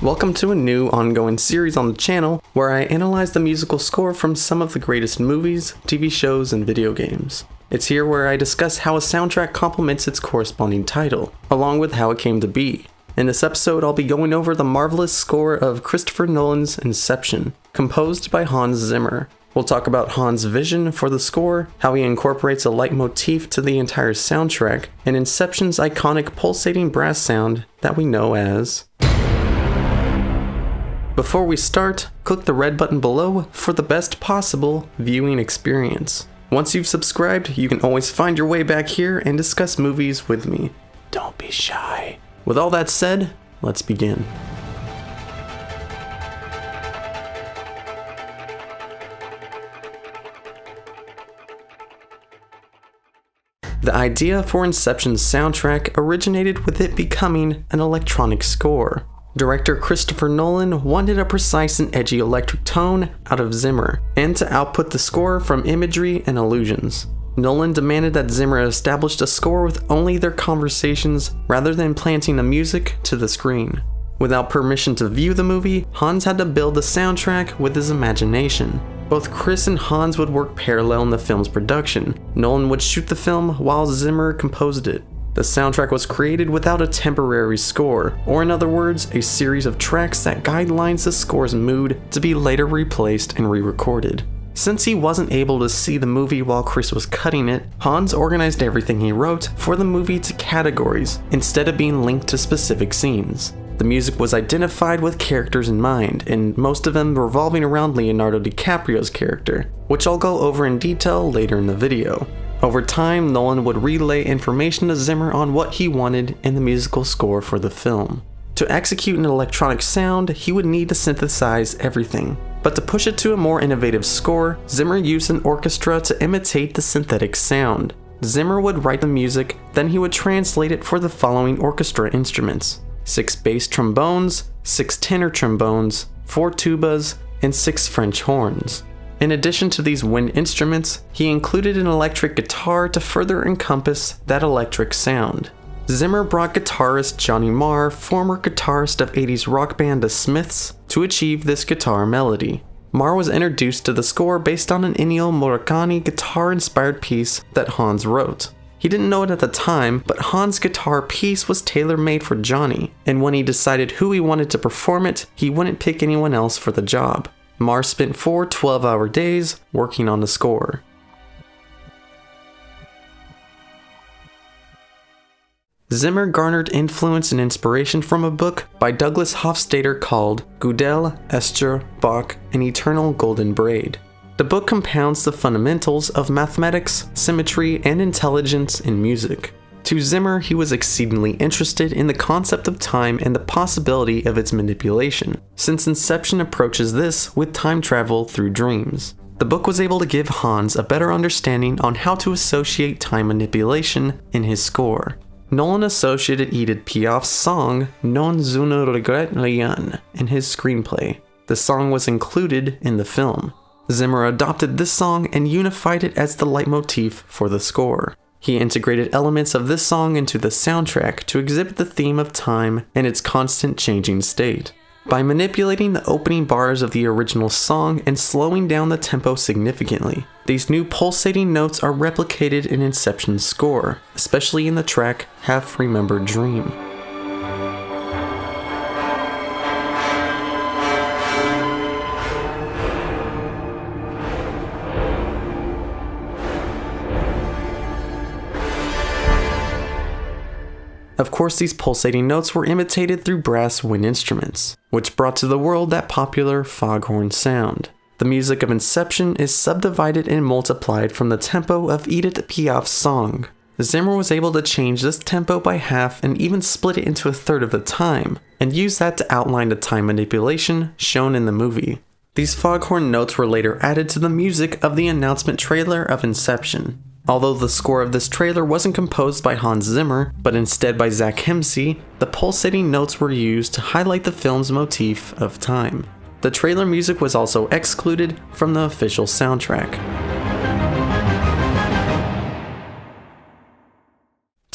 Welcome to a new ongoing series on the channel where I analyze the musical score from some of the greatest movies, TV shows, and video games. It's here where I discuss how a soundtrack complements its corresponding title, along with how it came to be. In this episode, I'll be going over the marvelous score of Christopher Nolan's Inception, composed by Hans Zimmer. We'll talk about Hans' vision for the score, how he incorporates a leitmotif to the entire soundtrack, and Inception's iconic pulsating brass sound that we know as... Before we start, click the red button below for the best possible viewing experience. Once you've subscribed, you can always find your way back here and discuss movies with me. Don't be shy. With all that said, let's begin. The idea for Inception's soundtrack originated with it becoming an electronic score. Director Christopher Nolan wanted a precise and edgy electric tone out of Zimmer, and to output the score from imagery and illusions. Nolan demanded that Zimmer established a score with only their conversations rather than planting the music to the screen. Without permission to view the movie, Hans had to build the soundtrack with his imagination. Both Chris and Hans would work parallel in the film's production. Nolan would shoot the film while Zimmer composed it. The soundtrack was created without a temporary score, or in other words, a series of tracks that guidelines the score's mood to be later replaced and re-recorded. Since he wasn't able to see the movie while Chris was cutting it, Hans organized everything he wrote for the movie to categories, instead of being linked to specific scenes. The music was identified with characters in mind, and most of them revolving around Leonardo DiCaprio's character, which I'll go over in detail later in the video. Over time, Nolan would relay information to Zimmer on what he wanted in the musical score for the film. To execute an electronic sound, he would need to synthesize everything. But to push it to a more innovative score, Zimmer used an orchestra to imitate the synthetic sound. Zimmer would write the music, then he would translate it for the following orchestra instruments: 6 bass trombones, 6 tenor trombones, 4 tubas, and 6 French horns. In addition to these wind instruments, he included an electric guitar to further encompass that electric sound. Zimmer brought guitarist Johnny Marr, former guitarist of 80s rock band The Smiths, to achieve this guitar melody. Marr was introduced to the score based on an Ennio Morricone guitar-inspired piece that Hans wrote. He didn't know it at the time, but Hans' guitar piece was tailor-made for Johnny, and when he decided who he wanted to perform it, he wouldn't pick anyone else for the job. Marr spent 4 12-hour days working on the score. Zimmer garnered influence and inspiration from a book by Douglas Hofstadter called Gödel, Escher, Bach, An Eternal Golden Braid. The book compounds the fundamentals of mathematics, symmetry, and intelligence in music. To Zimmer, he was exceedingly interested in the concept of time and the possibility of its manipulation, since Inception approaches this with time travel through dreams. The book was able to give Hans a better understanding on how to associate time manipulation in his score. Nolan associated Edith Piaf's song Non je ne regrette rien in his screenplay. The song was included in the film. Zimmer adopted this song and unified it as the leitmotif for the score. He integrated elements of this song into the soundtrack to exhibit the theme of time and its constant changing state. By manipulating the opening bars of the original song and slowing down the tempo significantly, these new pulsating notes are replicated in Inception's score, especially in the track Half Remembered Dream. Of course, these pulsating notes were imitated through brass wind instruments, which brought to the world that popular foghorn sound. The music of Inception is subdivided and multiplied from the tempo of Edith Piaf's song. Zimmer was able to change this tempo by half and even split it into a third of the time, and use that to outline the time manipulation shown in the movie. These foghorn notes were later added to the music of the announcement trailer of Inception. Although the score of this trailer wasn't composed by Hans Zimmer, but instead by Zach Hemsey, the pulsating notes were used to highlight the film's motif of time. The trailer music was also excluded from the official soundtrack.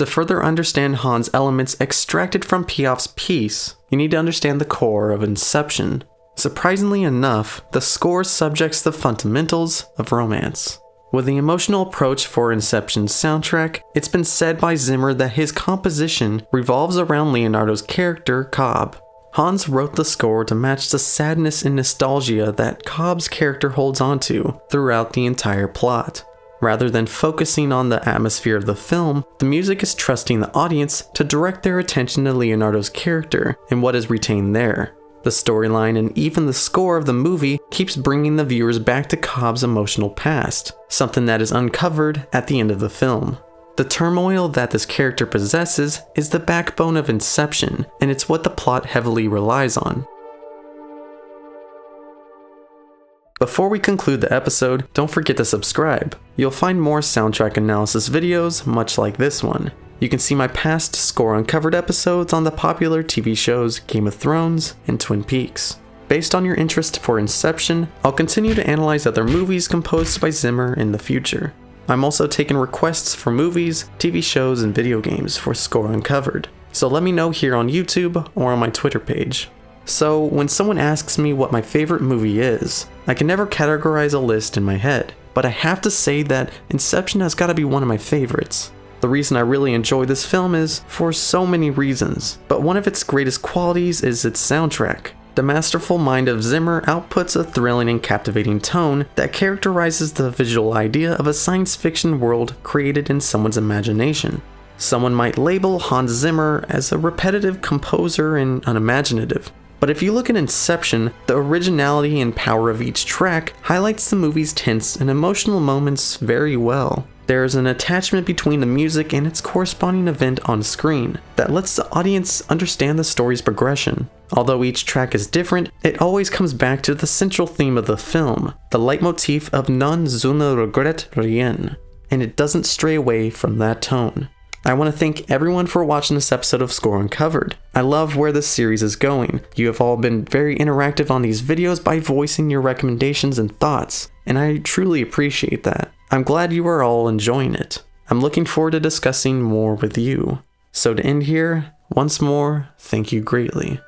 To further understand Han's elements extracted from Piaf's piece, you need to understand the core of Inception. Surprisingly enough, the score subjects the fundamentals of romance. With the emotional approach for Inception's soundtrack, it's been said by Zimmer that his composition revolves around Leonardo's character, Cobb. Hans wrote the score to match the sadness and nostalgia that Cobb's character holds onto throughout the entire plot. Rather than focusing on the atmosphere of the film, the music is trusting the audience to direct their attention to Leonardo's character and what is retained there. The storyline and even the score of the movie keeps bringing the viewers back to Cobb's emotional past, something that is uncovered at the end of the film. The turmoil that this character possesses is the backbone of Inception, and it's what the plot heavily relies on. Before we conclude the episode, don't forget to subscribe. You'll find more soundtrack analysis videos much like this one. You can see my past Score Uncovered episodes on the popular TV shows Game of Thrones and Twin Peaks. Based on your interest for Inception, I'll continue to analyze other movies composed by Zimmer in the future. I'm also taking requests for movies, TV shows, and video games for Score Uncovered, so let me know here on YouTube or on my Twitter page. So, when someone asks me what my favorite movie is, I can never categorize a list in my head, but I have to say that Inception has got to be one of my favorites. The reason I really enjoy this film is for so many reasons, but one of its greatest qualities is its soundtrack. The masterful mind of Zimmer outputs a thrilling and captivating tone that characterizes the visual idea of a science fiction world created in someone's imagination. Someone might label Hans Zimmer as a repetitive composer and unimaginative, but if you look at Inception, the originality and power of each track highlights the movie's tense and emotional moments very well. There is an attachment between the music and its corresponding event on screen that lets the audience understand the story's progression. Although each track is different, it always comes back to the central theme of the film, the leitmotif of Non je regrette rien, and it doesn't stray away from that tone. I want to thank everyone for watching this episode of Score Uncovered. I love where this series is going. You have all been very interactive on these videos by voicing your recommendations and thoughts, and I truly appreciate that. I'm glad you are all enjoying it. I'm looking forward to discussing more with you. So to end here, once more, thank you greatly.